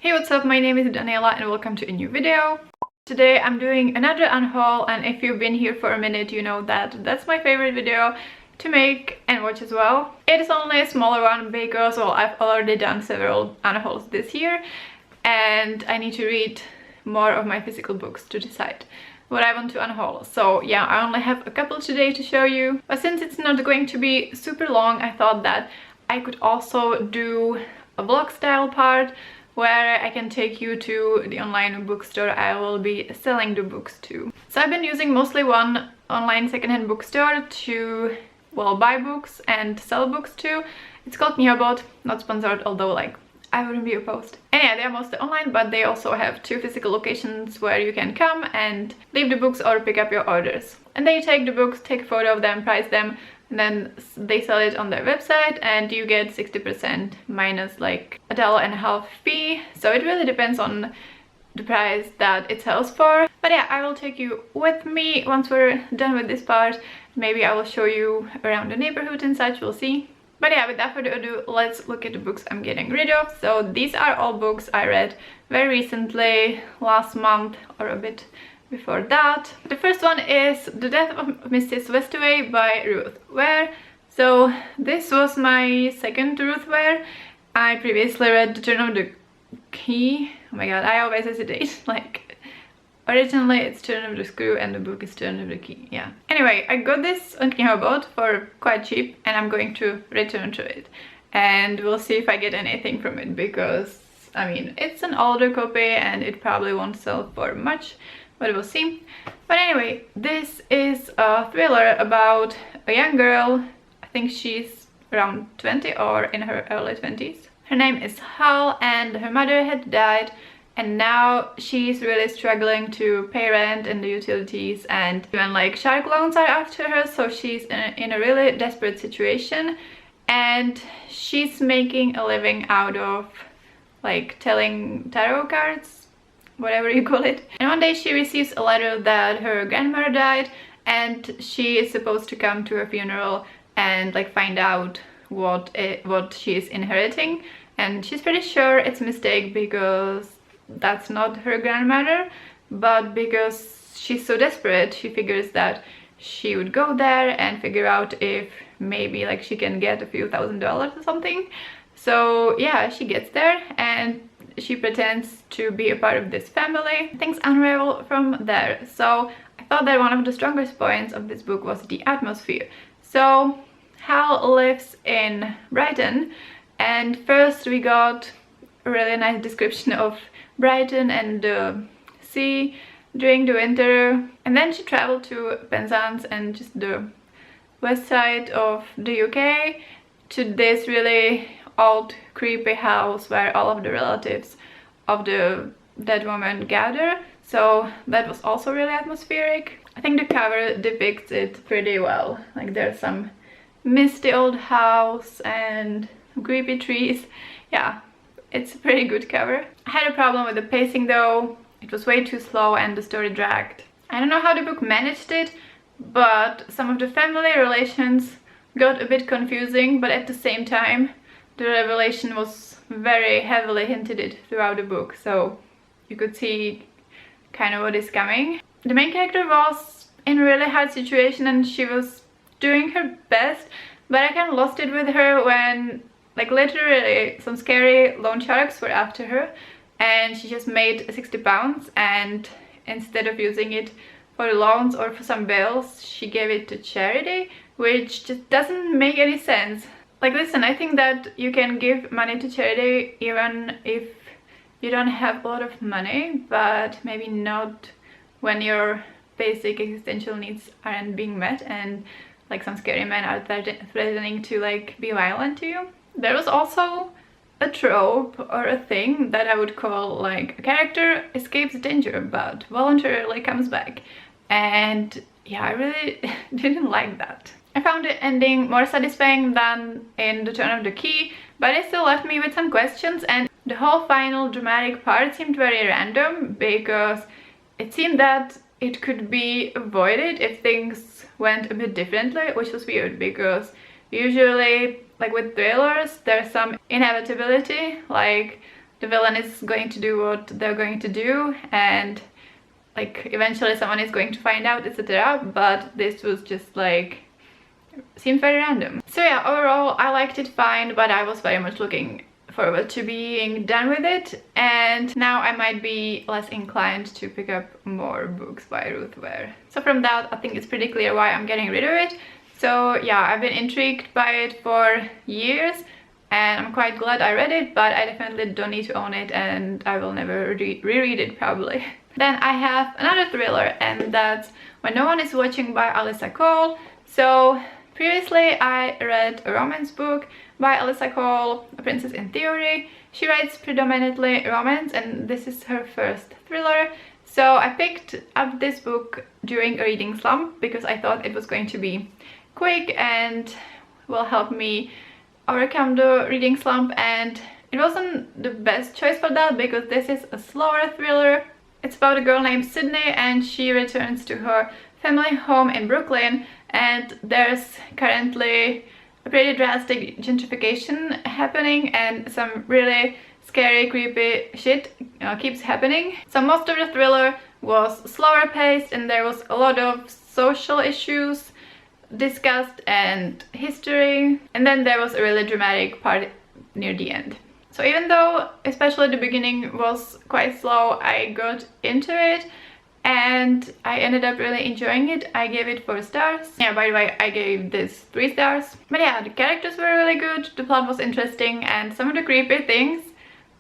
Hey, what's up? My name is Daniela and welcome to a new video. Today I'm doing another unhaul, and if you've been here for a minute you know that that's my favorite video to make and watch as well. It is only a smaller one because, well, I've already done several unhauls this year and I need to read more of my physical books to decide what I want to unhaul. So yeah, I only have a couple today to show you, but since it's not going to be super long, I thought that I could also do a vlog style part where I can take you to the online bookstore I will be selling the books to. So I've been using mostly one online secondhand bookstore to, well, buy books and sell books to. It's called UNHAUL, not sponsored, although like I wouldn't be opposed. And yeah, they are mostly online, but they also have 2 physical locations where you can come and leave the books or pick up your orders. And they take the books, take a photo of them, price them, and then they sell it on their website and you get 60% minus like $1.50 fee. So it really depends on the price that it sells for. But yeah, I will take you with me once we're done with this part. Maybe I will show you around the neighborhood and such, we'll see. But yeah, without further ado, let's look at the books I'm getting rid of. So these are all books I read very recently, last month or a bit before that. The first one is The Death of Mrs Westerway by Ruth Ware. So this was my second Ruth Ware. I previously read The Turn of the Key. Oh my god, I always hesitate. Like, originally it's Turn of the Screw and the book is Turn of the Key. Yeah. Anyway, I got this on UNHAUL for quite cheap and I'm going to return to it. And we'll see if I get anything from it because, I mean, it's an older copy and it probably won't sell for much, but we'll see. But anyway, this is a thriller about a young girl. I think she's around 20 or in her early 20s. Her name is Hal and her mother had died, and now she's really struggling to pay rent and the utilities, and even like shark loans are after her, so she's in a really desperate situation. And she's making a living out of like telling tarot cards, whatever you call it. And one day she receives a letter that her grandmother died and she is supposed to come to her funeral and like find out what she is inheriting. And she's pretty sure it's a mistake because that's not her grandmother, but because she's so desperate, she figures that she would go there and figure out if maybe like she can get a few $1,000s or something. So yeah, she gets there and she pretends to be a part of this family. Things unravel from there. So I thought that one of the strongest points of this book was the atmosphere. So Hal lives in Brighton, and first we got a really nice description of Brighton and the sea during the winter, and then she traveled to Penzance and just the west side of the UK to this really old creepy house where all of the relatives of the dead woman gather. So that was also really atmospheric. I think the cover depicts it pretty well. Like there's some misty old house and creepy trees. Yeah, it's a pretty good cover. I had a problem with the pacing though. It was way too slow and the story dragged. I don't know how the book managed it, but some of the family relations got a bit confusing, but at the same time the revelation was very heavily hinted throughout the book, so you could see kind of what is coming. The main character was in a really hard situation and she was doing her best, but I kind of lost it with her when like literally some scary loan sharks were after her and she just made £60, and instead of using it for the loans or for some bills, she gave it to charity, which just doesn't make any sense. Like, listen, I think that you can give money to charity even if you don't have a lot of money, but maybe not when your basic existential needs aren't being met and like some scary men are threatening to like be violent to you. There was also a trope or a thing that I would call like a character escapes danger but voluntarily comes back, and yeah, I really didn't like that. I found the ending more satisfying than in The Turn of the Key, but it still left me with some questions, and the whole final dramatic part seemed very random because it seemed that it could be avoided if things went a bit differently, which was weird because usually, like with thrillers, there's some inevitability, like the villain is going to do what they're going to do, and like eventually someone is going to find out, etc. But this was just like, seemed very random. So yeah, overall I liked it fine, but I was very much looking forward to being done with it, and now I might be less inclined to pick up more books by Ruth Ware. So from that, I think it's pretty clear why I'm getting rid of it. So yeah, I've been intrigued by it for years, and I'm quite glad I read it, but I definitely don't need to own it, and I will never reread it probably. Then I have another thriller, and that's When No One Is Watching by Alyssa Cole. So previously I read a romance book by Alyssa Cole, A Princess in Theory. She writes predominantly romance, and this is her first thriller. So I picked up this book during a reading slump because I thought it was going to be quick and will help me overcome the reading slump, and it wasn't the best choice for that because this is a slower thriller. It's about a girl named Sydney, and she returns to her family home in Brooklyn, and there's currently a pretty drastic gentrification happening, and some really scary, creepy shit keeps happening. So most of the thriller was slower paced, and there was a lot of social issues discussed and history, and then there was a really dramatic part near the end. So even though especially the beginning was quite slow, I got into it and I ended up really enjoying it. I gave it 4 stars. Yeah, by the way, I gave this 3 stars. But yeah, the characters were really good, the plot was interesting, and some of the creepy things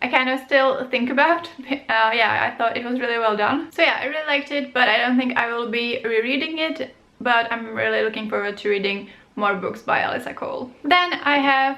I kind of still think about. Yeah, I thought it was really well done. So yeah, I really liked it, but I don't think I will be rereading it, but I'm really looking forward to reading more books by Alyssa Cole. Then I have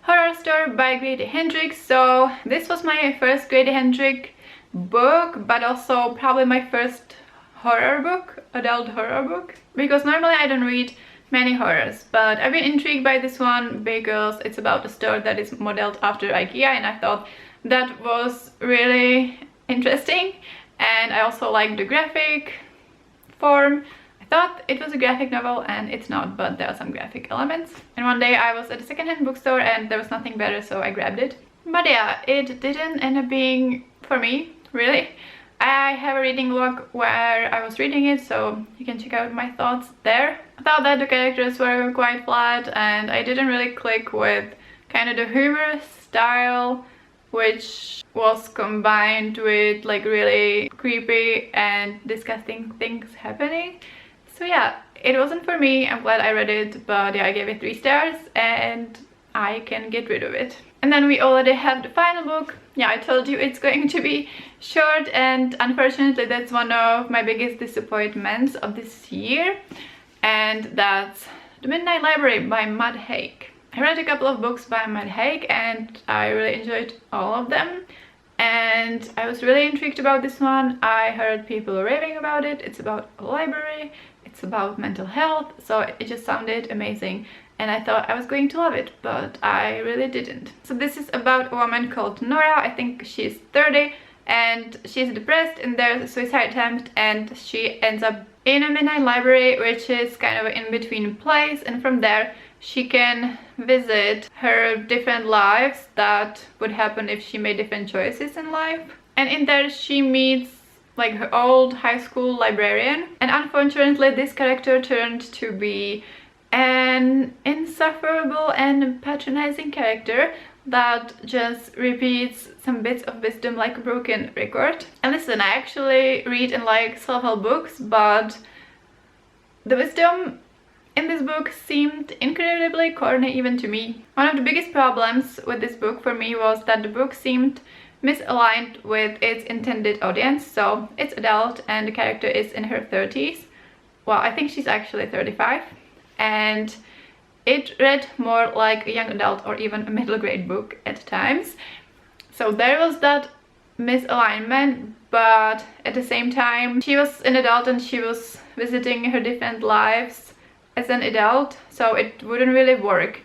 Horror Store by Grady Hendrix. So this was my first Grady Hendrix book, but also probably my first horror book, adult horror book, because normally I don't read many horrors, but I've been intrigued by this one because it's about a store that is modeled after IKEA, and I thought that was really interesting, and I also like the graphic form. I thought it was a graphic novel, and it's not, but there are some graphic elements. And one day I was at a secondhand bookstore and there was nothing better, so I grabbed it. But yeah, it didn't end up being for me, really. I have a reading log where I was reading it, so you can check out my thoughts there. I thought that the characters were quite flat, and I didn't really click with kind of the humorous style, which was combined with like really creepy and disgusting things happening. So yeah, it wasn't for me. I'm glad I read it, but yeah, I gave it 3 stars and I can get rid of it. And then we already have the final book. Yeah, I told you it's going to be short, and unfortunately that's one of my biggest disappointments of this year, and that's The Midnight Library by Matt Haig. I read a couple of books by Matt Haig and I really enjoyed all of them, and I was really intrigued about this one. I heard people raving about it. It's about a library, it's about mental health, so it just sounded amazing, and I thought I was going to love it, but I really didn't. So this is about a woman called Nora. I think she's 30, and she's depressed, and there's a suicide attempt, and she ends up in a midnight library, which is kind of an in-between place, and from there she can visit her different lives that would happen if she made different choices in life. And in there she meets like her old high school librarian, and unfortunately this character turned to be an insufferable and patronizing character that just repeats some bits of wisdom like a broken record. And listen, I actually read and like self-help books, but the wisdom in this book seemed incredibly corny even to me. One of the biggest problems with this book for me was that the book seemed misaligned with its intended audience. So it's adult and the character is in her 30s. Well, I think she's actually 35. And it read more like a young adult or even a middle grade book at times. So there was that misalignment, but at the same time she was an adult and she was visiting her different lives as an adult, so it wouldn't really work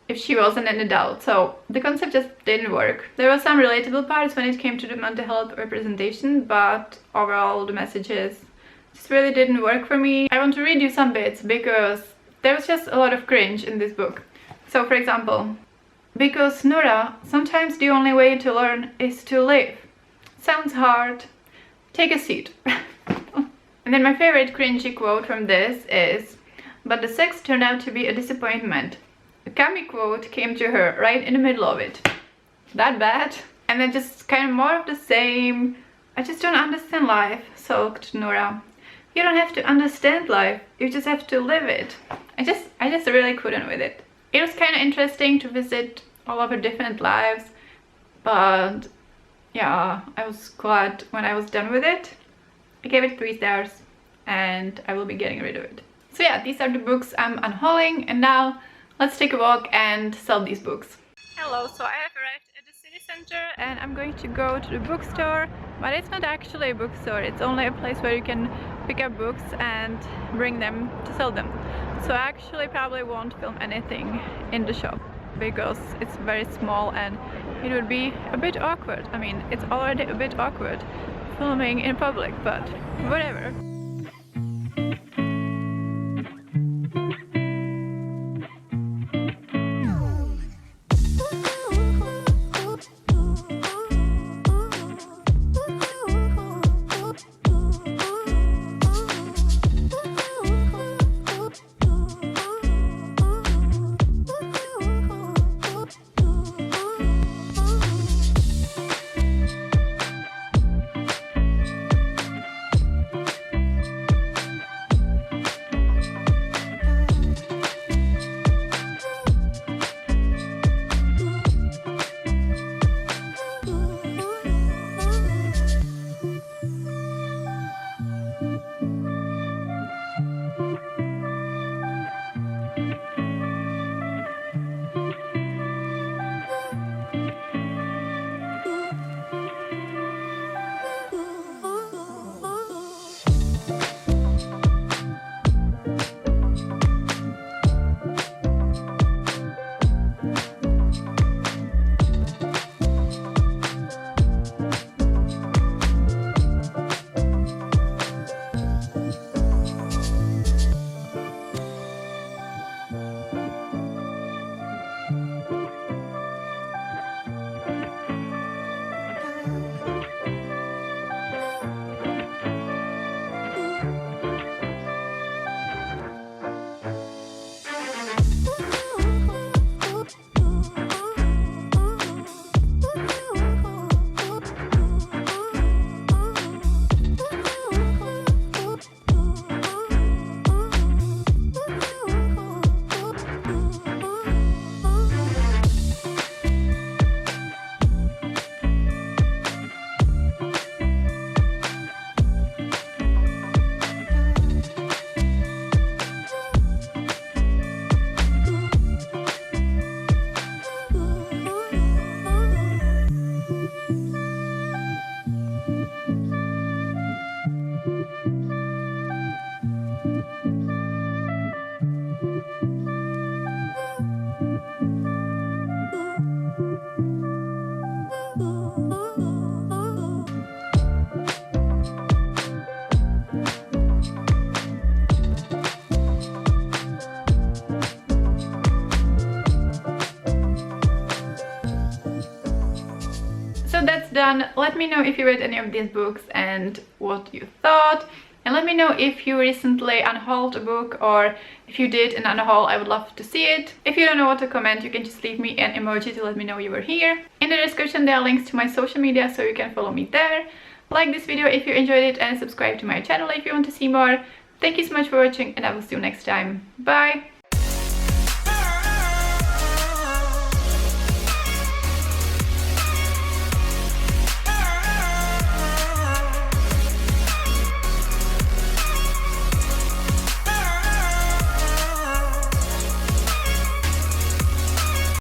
if she wasn't an adult. So the concept just didn't work. There were some relatable parts when it came to the mental health representation, but overall the messages just really didn't work for me. I want to read you some bits because there was just a lot of cringe in this book. So for example, Because Nora, sometimes the only way to learn is to live. Sounds hard. Take a seat. And then my favorite cringy quote from this is, but the sex turned out to be a disappointment. A Kami quote came to her right in the middle of it. That bad? And then just kind of more of the same. I just don't understand life, sulked Nora. You don't have to understand life, you just have to live it. I just really couldn't with it. It was kind of interesting to visit all of her different lives, but yeah, I was glad when I was done with it. I gave it 3 stars and I will be getting rid of it. So yeah, these are the books I'm unhauling, and now let's take a walk and sell these books. Hello, so I have arrived at the city center and I'm going to go to the bookstore, but it's not actually a bookstore, it's only a place where you can pick up books and bring them to sell them. So I actually probably won't film anything in the shop because it's very small and it would be a bit awkward. I mean, it's already a bit awkward filming in public, but whatever. So that's done. Let me know if you read any of these books and what you thought. And let me know if you recently unhauled a book, or if you did an unhaul, I would love to see it. If you don't know what to comment, you can just leave me an emoji to let me know you were here. In the description there are links to my social media so you can follow me there. Like this video if you enjoyed it and subscribe to my channel if you want to see more. Thank you so much for watching and I will see you next time. Bye!